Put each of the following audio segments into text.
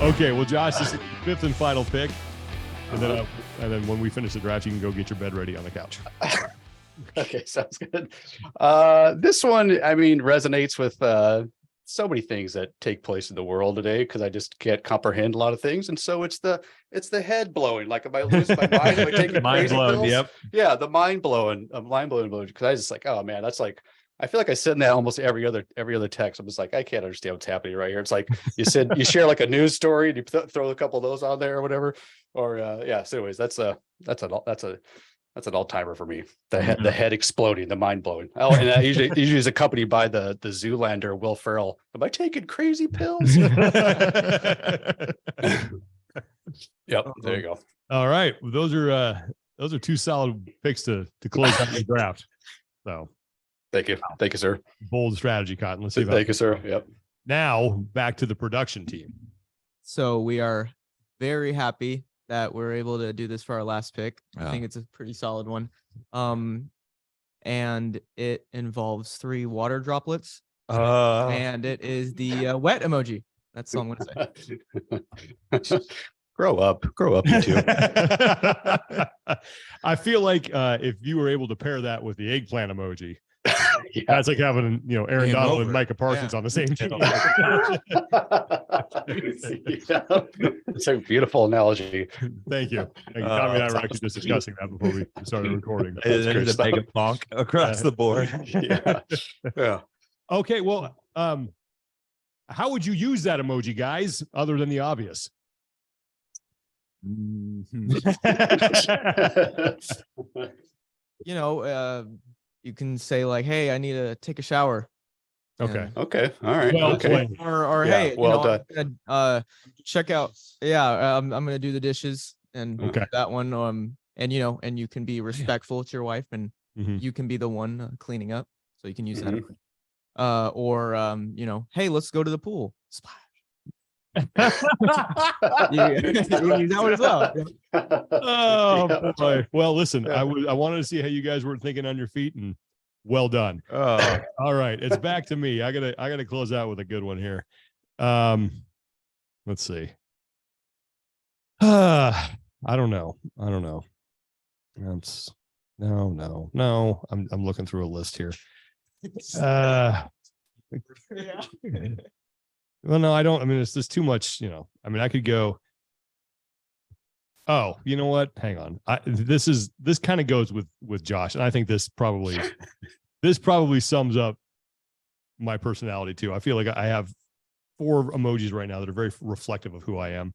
Okay, well, Josh, this is the fifth and final pick. And then when we finish the draft, you can go get your bed ready on the couch. Okay, sounds good. This one, I mean, resonates with so many things that take place in the world today, because I just can't comprehend a lot of things. And so it's the head blowing. Like, am I losing my mind? Am I taking Mind crazy blown, pills? yep. Yeah, the mind blowing emoji. Because I was just like, oh man, that's like, I feel like I said in that almost every other text. I'm just like, I can't understand what's happening right here. It's like you said, you share like a news story and you throw a couple of those on there or whatever. Or yeah. So anyways, that's an all-timer for me. The head exploding, the mind blowing. Oh, and that usually is accompanied by the Zoolander Will Ferrell. Am I taking crazy pills? Yep, there you go. All right, well, those are two solid picks to close out the draft. So Thank you, sir. Bold strategy, Cotton. Let's see. Thank you, sir. Yep. Now back to the production team. So we are very happy that we're able to do this for our last pick. I think it's a pretty solid one. And it involves 3 water droplets. And it is the wet emoji. That's all I'm gonna say. Grow up, you two. I feel like if you were able to pair that with the eggplant emoji, Yeah. that's like having Aaron Game Donald over. and Micah Parsons on the same team. Yeah. It's a beautiful analogy. Thank you. Tommy and I were actually just discussing that before we started recording. There's great a stuff. mega bonk across the board. Yeah. Okay, well, how would you use that emoji, guys, other than the obvious? You can say like, "Hey, I need to take a shower." Okay. And- Okay. All right. Well Okay. played. Or Yeah, hey, well I'm gonna, check out. Yeah, I'm gonna do the dishes and Okay. that one. And you can be respectful to your wife, and Mhm. you can be the one cleaning up, so you can use Mhm. that. Hey, let's go to the pool. Splash. You can use that one as well. Oh Yeah. boy. Well, listen, Yeah. I wanted to see how you guys were thinking on your feet, and well done. Oh, All right, it's back to me. I gotta close out with a good one here. Let's see. I don't know. That's no. I'm looking through a list here. Well, no, I don't. I mean, it's just too much. I mean, I could go. Oh, you know what? Hang on. This kind of goes with Josh, and I think this probably sums up my personality too. I feel like I have 4 emojis right now that are very reflective of who I am.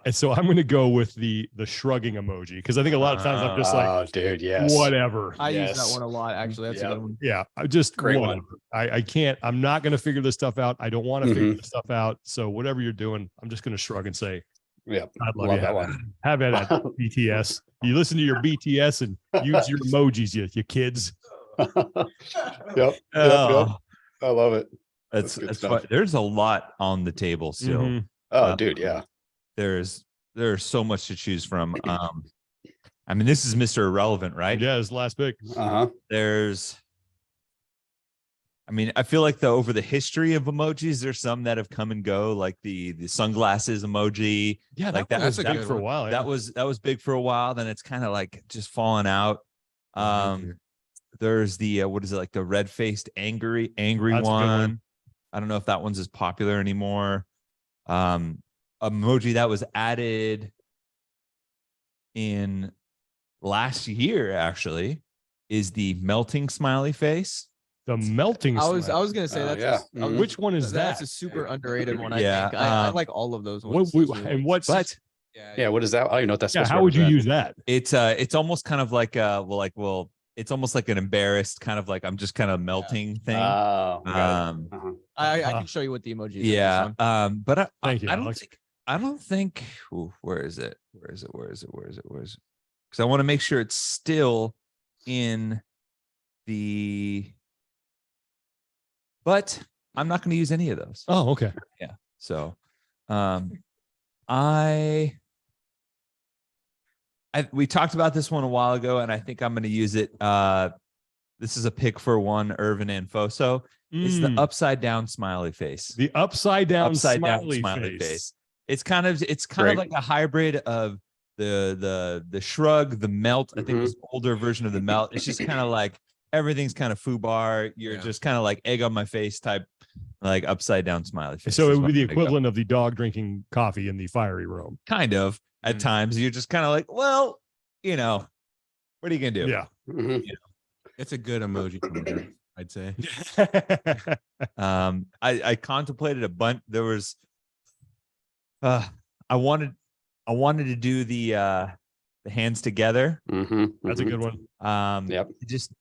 And so I'm going to go with the shrugging emoji, because I think a lot of times I'm just like, oh, dude, yes. whatever. I use that Yes. one a lot, actually. That's a good one. Yeah, I just Great whatever. one. I can't. I'm not going to figure this stuff out. I don't want to figure Mhm. this stuff out. So whatever you're doing, I'm just going to shrug and say, Yeah. I'd love Love you. that Have one. Have it at BTS. You listen to your BTS and use your emojis, you kids. Yep. Oh. I love it. that's good that's stuff. fun. There's a lot on the table still. Mhm. Oh, dude, yeah. There's so much to choose from. I mean, this is Mr. Irrelevant, right? Yeah, his last pick. Uh-huh. I mean, I feel like over the history of emojis, there's some that have come and go, like the sunglasses emoji. Yeah, Like that was that's a big good for a one. while. Yeah. That was big for a while. Then it's kind of like just fallen out. There's the what is it, like the red-faced angry That's a good one. one. I don't know if that one's as popular anymore. Emoji that was added in last year actually is the melting smiley face. The melting. I was smile. gonna say Oh, that's yeah. a, Which one is that's that? a super underrated one. Yeah, I think I um, like all of those What, ones. and what's But Yeah, what is that? I don't even know what that's yeah? supposed to How would you represent. use that? it's almost kind of like it's almost like an embarrassed kind of like I'm just kind of melting thing. Oh, got it. Um, Uh-huh. I Uh, can show you what the emoji is. yeah. But Thank you, I don't Alex. think ooh, where is it? Because I want to make sure it's still in the, but I'm not going to use any of those. Oh, okay. So, we talked about this one a while ago, and I think I'm going to use it this is a pick for one, Irvin and Foso. It's the upside down smiley face. The upside down smiley face. It's kind of Great. like a hybrid of the shrug, the melt. I think it's an older version of the melt. It's just kind of like everything's kind of foobar. You're just kind of like egg on my face type, like upside down smiley face. So it is would what be the I picked up. equivalent of the dog drinking coffee in the fiery room. Kind of at times. You're just kind of like, well, you know, what are you gonna do? Yeah. Mhm. It's a good emoji from there, I'd say. I contemplated a bunch. There was I wanted to do the hands together. Mhm. That's a Mhm. good one. Yep. It just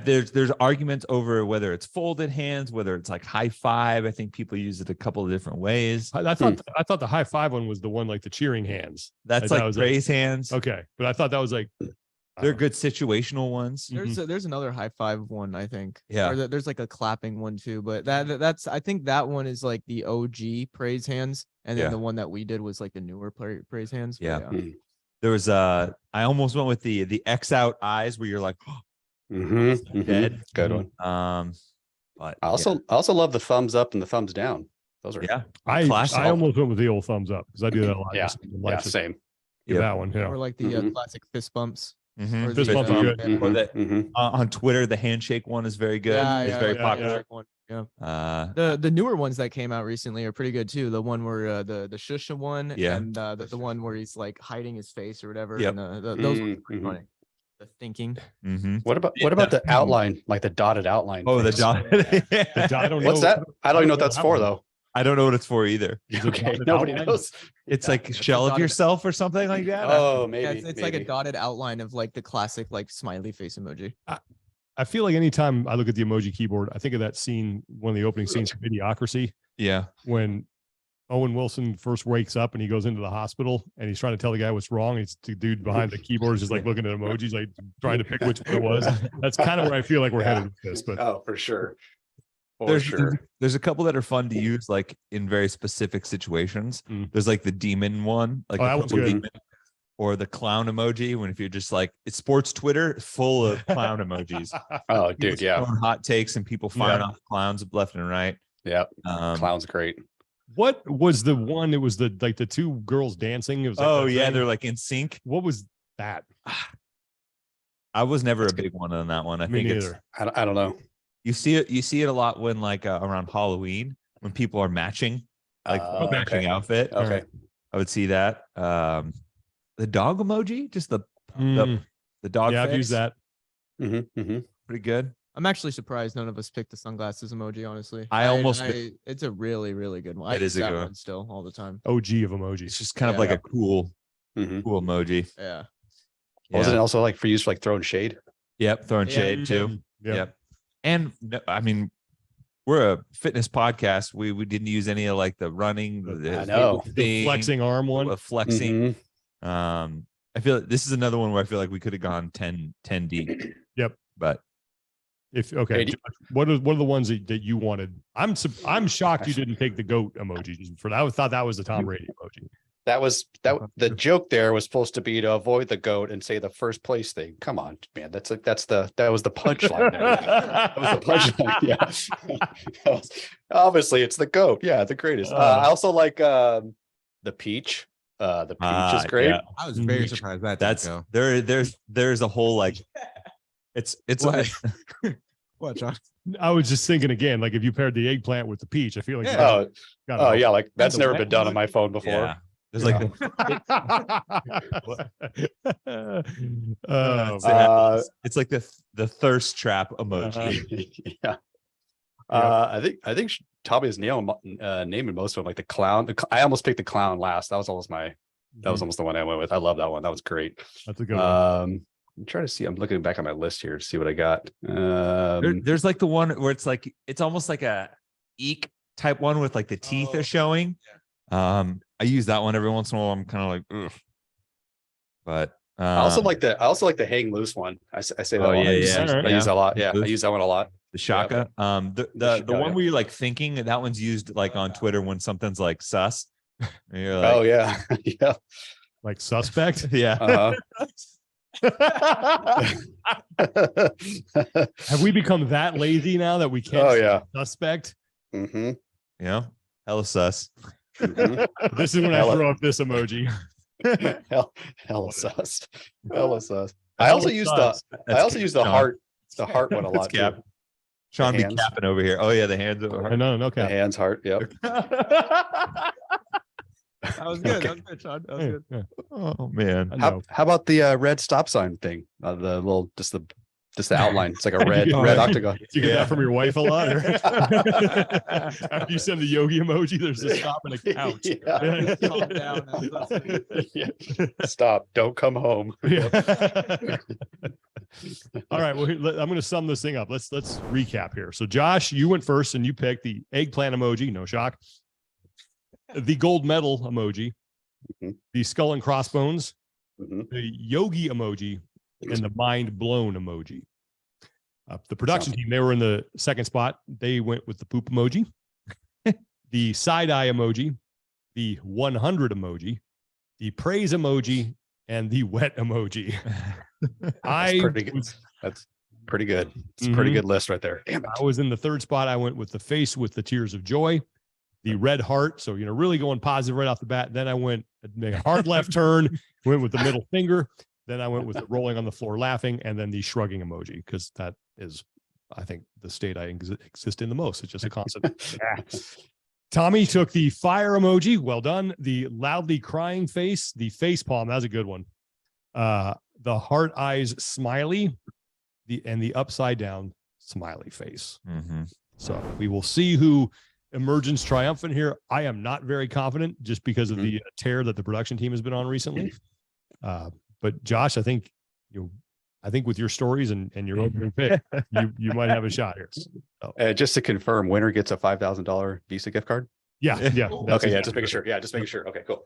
there's arguments over whether it's folded hands, whether it's like high five. I think people use it a couple of different ways. I thought the high five one was the one like the cheering hands. That's that like was praise hands. Okay, but I thought that was like They're good situational ones. There's another high five one, I think. Yeah. Or there's like a clapping one too, but that's I think that one is like the OG praise hands, and then Yeah. the one that we did was like the newer praise hands. but Yeah. There was I almost went with the X out eyes where you're like Mhm. dead. Good one. But I also love the thumbs up and the thumbs down. Those are yeah. I Classic. almost went with the old thumbs up because I do that a lot. Yeah. just in yeah, life. same. Give Yep. that one. Yeah. Or like the Mhm. classic fist bumps. Mhm. Or Fist the, bumps are good. Or that Mhm. on Twitter, the handshake one is very good. Yeah, it's yeah, very yeah, popular. yeah, one. Yeah. The The newer ones that came out recently are pretty good too. The one where the Shusha one, Yeah. and the one where he's like hiding his face or whatever. Yep. And those ones are pretty Mhm. funny. The thinking. What about Yeah, the that- outline, like the dotted outline? Oh, the face? dot. I don't What's know. that? I don't even know what know that's that for one. though. I don't know what it's for either. Is it Okay, dotted nobody outline? knows. It's Yeah. like a shell of dotted- yourself or something like that. Oh, Yeah, maybe. it's like a maybe. dotted outline of like the classic like smiley face emoji. I feel like anytime I look at the emoji keyboard, I think of that scene, one of the opening scenes from Idiocracy, Yeah. when Owen Wilson first wakes up and he goes into the hospital and he's trying to tell the guy what's wrong. It's the dude behind the keyboard is just like looking at emojis, like trying to pick which one it was. That's kind of where I feel like we're Yeah. headed with this. But Oh, for sure. For There's sure. there's a couple that are fun to use like in very specific situations. Mm. There's like the demon one, like Oh, the that one's purple good. demon, or the clown emoji. When if you're just like it's sports Twitter full of clown emojis. Oh, People dude. Yeah. throwing hot takes and people firing Yeah. off clowns left and right. Yeah. Um, Clown's great. what was the one? It was the like the two girls dancing. It was like Oh that yeah, thing. they're like in sync. What was that? I was never a big one on that one. I Me think it's neither. I don't know. you see it a lot when like around Halloween when people are matching like matching Okay. outfit. Okay. I would see that. The dog emoji, just the Mm, dog. yeah, I've face, used that. pretty good. I'm actually surprised none of us picked the sunglasses emoji. Honestly, I almost pi- it's a really really good one. I It is use a that good one. one still all the time. OG of emojis. It's just kind of Yeah. like a cool Mhm. emoji. Yeah. Wasn't it Yeah. also like for use for like throwing shade? Yep, throwing Yeah. shade too. Yeah. Yep. And I mean, we're a fitness podcast. We didn't use any of like the running, I know. The thing, flexing arm one. the flexing. Mhm. I feel this is another one where I feel like we could have gone 10 deep. Yep. But If okay, Hey, Josh, what are the ones that you wanted? I'm shocked you didn't take the goat emoji for that. I thought that was the Tom Brady emoji. That was the joke there was supposed to be to avoid the goat and say the first place thing. Come on, man. That was the punchline there. That was the punchline. Yeah. Obviously it's the goat. Yeah, the greatest. I also like the peach. The peach is great. yeah. I was very Mhm. surprised that That's didn't there's a whole like it's What? go. What, Josh? I was just thinking again, like if you paired the eggplant with the peach, I feel like you Oh, gotta oh help. yeah, like that's the never wet been done on emoji? my phone before. yeah. There's like Oh, it's like the thirst trap emoji. Yeah. I think Tommy is naming most of them, like the clown. I almost picked the clown last. That was almost the one I went with. I love that one. That was great. that's a good one. I'm trying to see. I'm looking back on my list here to see what I got. There's like the one where it's like it's almost like a eek type one with like the teeth are showing. I use that one every once in a while. I'm kind of like, ugh. But I also like the hang loose one. I say that. Oh, a lot. yeah, I use, yeah. I use that a lot. Yeah, I Loose. use that one a lot. the shaka. The Shaka, one yeah. where you're like thinking that one's used like on Twitter when something's like sus. And you're like, Oh yeah, yeah. Like suspect. yeah. Uh-huh. Have we become that lazy now that we can't Oh yeah. suspect? Mm-hmm. You know, hella sus. This is when I Hella- throw up this emoji. Hella sus. Hella sus. I Hella also use sus. I also use the Sean. heart one a lot too. Cap. Sean be hands. capping over here. Oh yeah, the hands over. No, no The cap. hands, heart. Yep. That was good. That was good, Sean. That was Yeah, good. yeah, Oh man. I know. How about the red stop sign thing? The little just the outline. It's like a red get red that? octagon. Do you get Yeah. that from your wife a lot? Or? After you send the yogi emoji, there's a stop and a couch. Yeah. Calm down. That's Yeah. Stop. Don't come home. Yeah. All right. Well, I'm going to sum this thing up. Let's recap here. So, Josh, you went first and you picked the eggplant emoji. No shock. The gold medal emoji, Mhm. the skull and crossbones, Mhm. the yogi emoji, and the mind blown emoji. The production team, they were in the second spot. They went with the poop emoji, the side eye emoji, the 100 emoji, the praise emoji, and the wet emoji. That's pretty good. That's pretty good. It's a pretty Mhm. good list right there. Damn it. I was in the third spot. I went with the face with the tears of joy, the red heart. So, really going positive right off the bat. Then I went a hard left turn, went with the middle finger. Then I went with the rolling on the floor laughing, and then the shrugging emoji, because that is, I think, the state I exist in the most. It's just a constant. Tommy took the fire emoji. Well done. The loudly crying face, the face palm. That's a good one. The heart eyes smiley, and the upside down smiley face. Mhm. So we will see who emerges triumphant here. I am not very confident just because of the tear that the production team has been on recently. But Josh, I think with your stories and your opening pick, you might have a shot here. So, Just to confirm, winner gets a $5,000 Visa gift card. yeah. That's Okay, yeah, exactly just making sure. Yeah, just making sure. Okay, cool.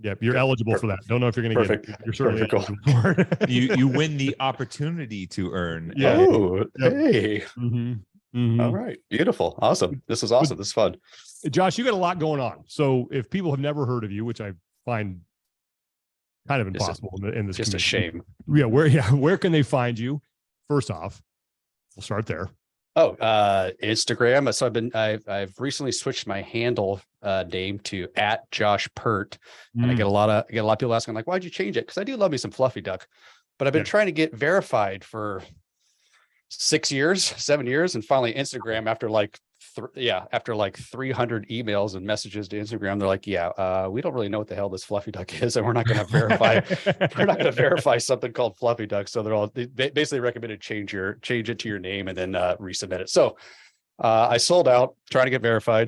Yep, you're eligible for that. Don't know if you're going to get it. Perfect. You're certainly Perfect, eligible for it. You win the opportunity to earn. Yeah. Oh, Yep. hey. Mhm. Mhm. All right. Beautiful. Awesome. This is awesome. This is fun. Josh, you got a lot going on. So if people have never heard of you, which I find kind of impossible in this Just a community. shame. Where can they find you? First off, we'll start there. Oh, Instagram. So I've recently switched my handle name to @JoshPert. And I get a lot of people asking, like, why'd you change it? Because I do love me some Fluffy Duck, but I've been trying to get verified for 7 years, and finally Instagram, after like 300 emails and messages to Instagram, they're like, we don't really know what the hell this Fluffy Duck is, and we're not going to verify. We're not going to verify something called Fluffy Duck. So they basically recommended change it to your name and then resubmit it. So I sold out trying to get verified.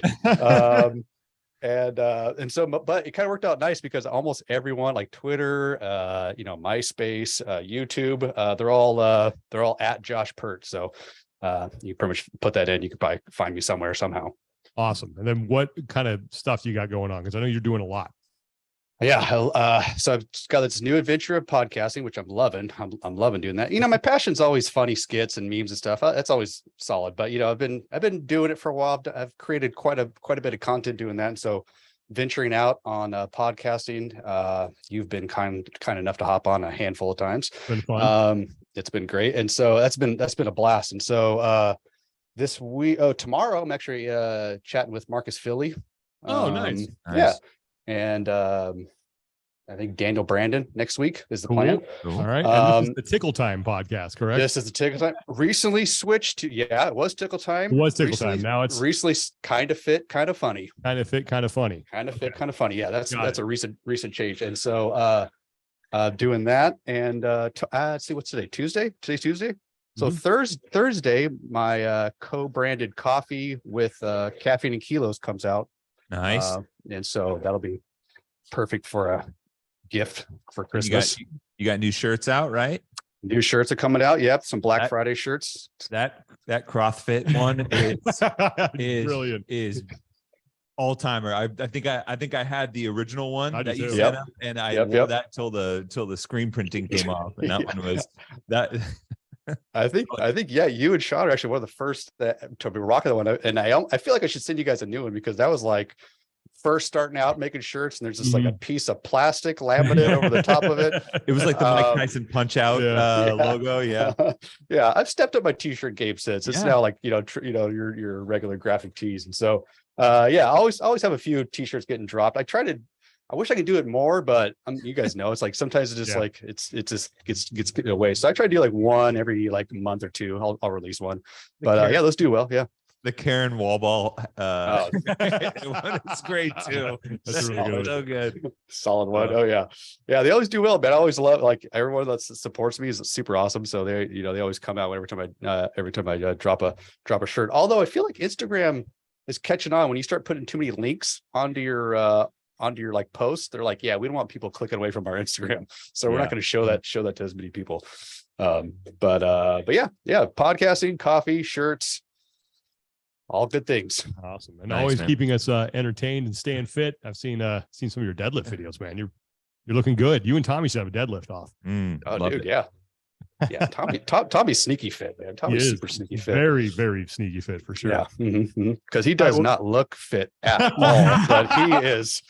And so, but it kind of worked out nice because almost everyone, like Twitter, MySpace, YouTube, they're all @JoshPert. So you pretty much put that in, you could probably find me somewhere somehow. Awesome. And then what kind of stuff you got going on? Because I know you're doing a lot. Yeah. So I've just got this new adventure of podcasting, which I'm loving. I'm loving doing that. My passion's always funny skits and memes and stuff. That's always solid. But I've been doing it for a while. I've created quite a bit of content doing that. And so venturing out on podcasting, you've been kind enough to hop on a handful of times. Been fun. It's been great. And so that's been a blast. And so this week, tomorrow, I'm actually chatting with Marcus Philly. Oh, nice. Yeah. And I think Daniel Brandon next week is the plan. Cool. All right. And this is the Tickle Time podcast, correct? This is the Tickle Time. Recently switched to, it was Tickle Time. It was Tickle Time. Now it's recently kind of fit, kind of funny. kind of fit, kind of funny. Kind of fit, kind of funny. Yeah, Got that's it. a recent change. And so doing that, and let's see, what's today? Tuesday? Today's Tuesday. So Thursday, my co-branded coffee with caffeine and kilos comes out. Nice. And so that'll be perfect for a gift for Christmas. You got new shirts out, right? New shirts are coming out. Yep, some Black That- Friday shirts. That CrossFit one is Brilliant. is all timer. I think I had the original one I do that you too. set Yep. up, and I Yep, wore yep. that till the screen printing came off, and that Yeah. one was that. I think you and Sean are actually one of the first to be rocking the one. And I feel like I should send you guys a new one because that was like first starting out making shirts, and there's just like a piece of plastic laminate over the top of it. It was like the Mike Tyson Punch Out logo. Yeah. Yeah, I've stepped up my t-shirt game since. It's Yeah. now like, your regular graphic tees. And so yeah, I always have a few t-shirts getting dropped. I wish I could do it more, but you guys know, it's like sometimes it's just like it just gets away. So I try to do like one every like month or two. I'll release one. But yeah, those do well. Yeah. The Karen Wallball one is great too. That's really good. So good. Solid one. Oh yeah. Yeah, they always do well, man. I always love, like, everyone that supports me is super awesome. So they always come out every time I drop a shirt. Although I feel like Instagram is catching on when you start putting too many links onto your like posts. They're like, yeah, we don't want people clicking away from our Instagram, so we're not going to show that to as many people. But yeah, podcasting, coffee, shirts, all good things. Awesome. And Nice, always man. keeping us entertained and staying fit. I've seen some of your deadlift videos, man. You're looking good. You and Tommy should have a deadlift off. Oh, Love dude, it. yeah. Yeah, Tommy's sneaky fit, man. Tommy's super sneaky fit. Very, very sneaky fit for sure. Yeah, because he does not look fit at all, but he is.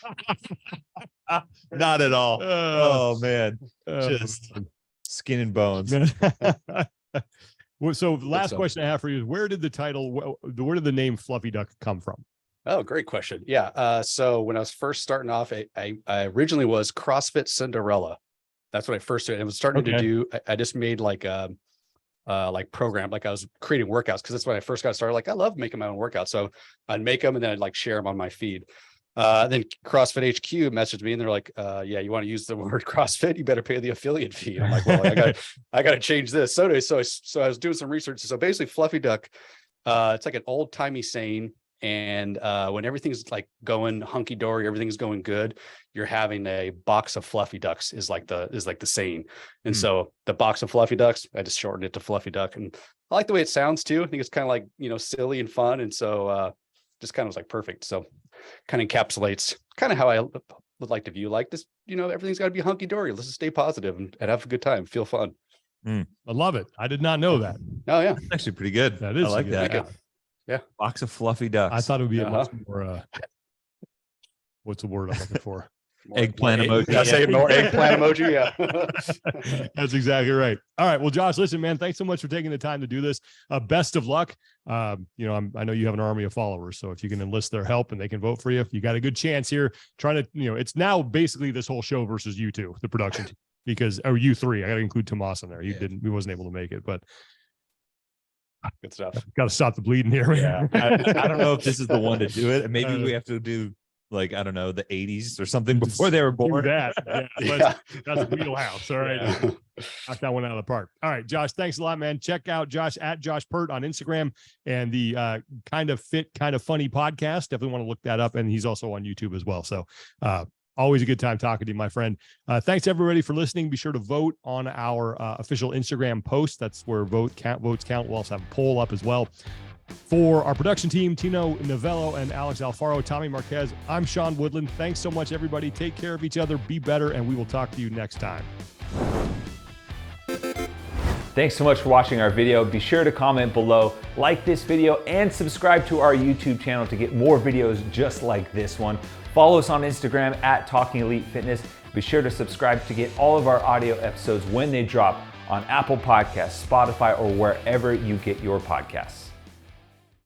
Not at all. Oh man, Uh, just skin and bones. Well, so the last so. question I have for you is, where did the name Fluffy Duck come from? Oh, great question. Yeah. So when I was first starting off, I originally was CrossFit Cinderella. That's what I first did. I was starting to do. I just made like program, like I was creating workouts, because that's when I first got started. Like, I love making my own workouts, so I'd make them and then I'd like share them on my feed. Then CrossFit HQ messaged me and they're like, yeah, you want to use the word CrossFit, you better pay the affiliate fee. And I'm like, well, I gotta change this. So anyway, so I was doing some research. So basically Fluffy Duck, it's like an old timey saying. And when everything's like going hunky dory, everything's going good, you're having a box of Fluffy Ducks is like the saying. And so the box of Fluffy Ducks, I just shortened it to Fluffy Duck. And I like the way it sounds too. I think it's kind of like, silly and fun. And so just kind of was like perfect. So kind of encapsulates kind of how I would like to view like this, everything's got to be hunky dory. Let's just stay positive and have a good time, feel fun. I love it. I did not know that. Oh yeah. That's actually pretty good. That is I like good. that. Thank you. Yeah. Box of fluffy ducks. I thought it would be a much Uh-huh. more what's the word I'm looking for? Eggplant emoji. I say more eggplant emoji. Yeah. That's exactly right. All right. Well, Josh, listen, man, thanks so much for taking the time to do this. Best of luck. I know you have an army of followers, so if you can enlist their help and they can vote for you, you got a good chance here. Trying to, it's now basically this whole show versus you two, the production team, you three. I got to include Tomas in there. He wasn't able to make it, but Good stuff. got to stop the bleeding here. Yeah. I don't know if this is the one to do it. Maybe we have to do like, I don't know, the 80s or something before they were Do born. that. Yeah, Yeah. that's a wheelhouse. All right. Yeah. Knock that one out of the park. All right, Josh, thanks a lot, man. Check out Josh at Josh Pert on Instagram and the Kind of Fit, Kind of Funny podcast. Definitely want to look that up. And he's also on YouTube as well. So always a good time talking to you, my friend. Thanks everybody for listening. Be sure to vote on our official Instagram post. That's where votes count. We'll also have a poll up as well. For our production team, Tino Novello and Alex Alfaro, Tommy Marquez, I'm Sean Woodland. Thanks so much, everybody. Take care of each other. Be better, and we will talk to you next time. Thanks so much for watching our video. Be sure to comment below, like this video, and subscribe to our YouTube channel to get more videos just like this one. Follow us on Instagram at Talking Elite Fitness. Be sure to subscribe to get all of our audio episodes when they drop on Apple Podcasts, Spotify, or wherever you get your podcasts.